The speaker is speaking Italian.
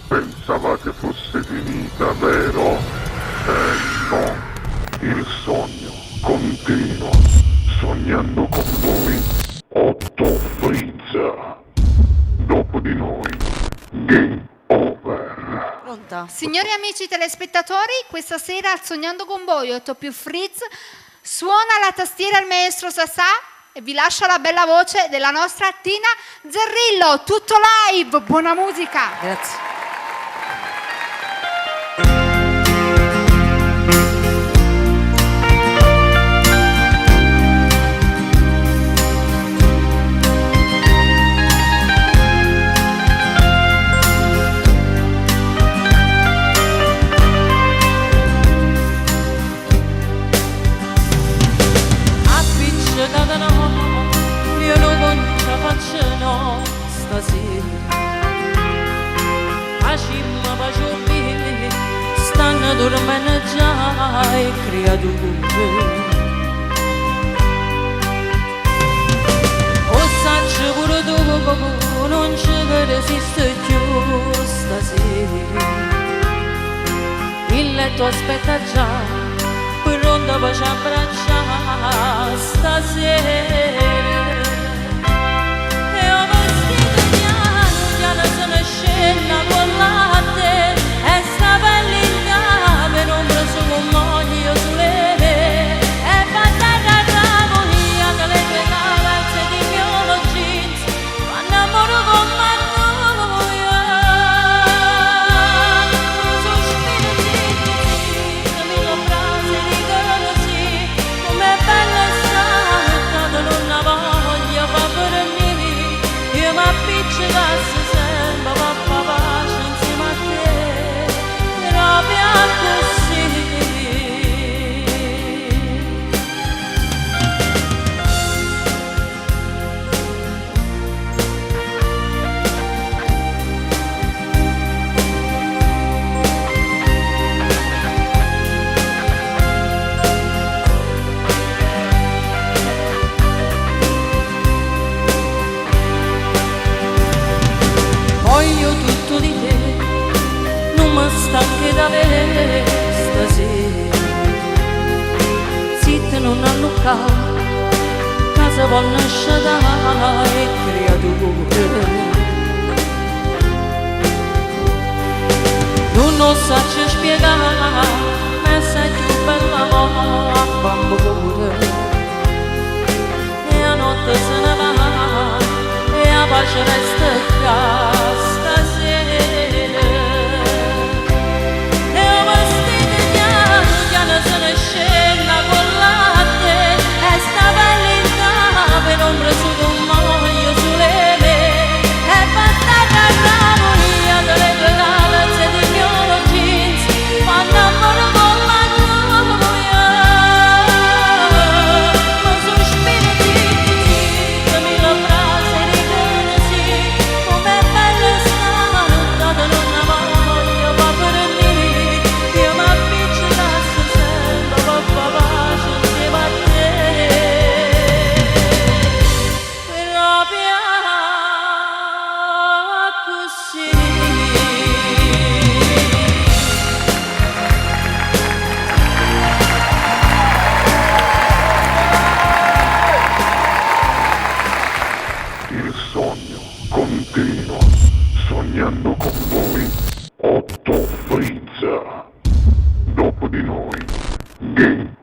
Pensavate fosse finita, vero? No, il sogno continua, sognando con voi, Otto Frizza. Dopo di noi, game over. Pronta? Signori amici telespettatori, questa sera al Sognando con voi, Otto più Frizz, suona la tastiera il maestro Sassà e vi lascia la bella voce della nostra Tina Zerrillo. Tutto live, buona musica! Grazie. Io non ce la faccio no stasera, a cima faccio bene, stanno dormendo già le creature. O saccio pure tu, non ci resiste più stasera, il letto aspetta già, pronto per ci abbracciare stasera. E ho vestito piano, sono scena con latte, e sta pelle in capo, non preso con moglie sulle me, e battere a ramonia delle tue calze di miolo jeans, quando amoro con mannoia. Sospiro zitti, mille frasi dicono sì, come bella e santa, non la voglio fa per me. Io mi appiccicasse sempre a fare pace insieme a te, proprio così. Voglio tutto di te, non mi stanchi d'avere stasera. Zitta non alluccare, casa vuol nascere dai creature. Non lo so spiegare, ma sei più bella a bambole. E la notte se ne va, e la pace resta qua stasera. E ho vestito piano, sono scena con latte, e sta pelle in capo, non preso con moglie sulle me, e battere a ramonia delle tue calze di miolo jeans, quando amoro con mannoia. Ma sospiro zitti, mille frasi dicono sì, come bella e santa, non la voglio fa per me. Io mi appiccicasse sempre per fare pace insieme a te, proprio così. Il sogno continua, sognando con voi, Otto Frizza. Dopo di noi, game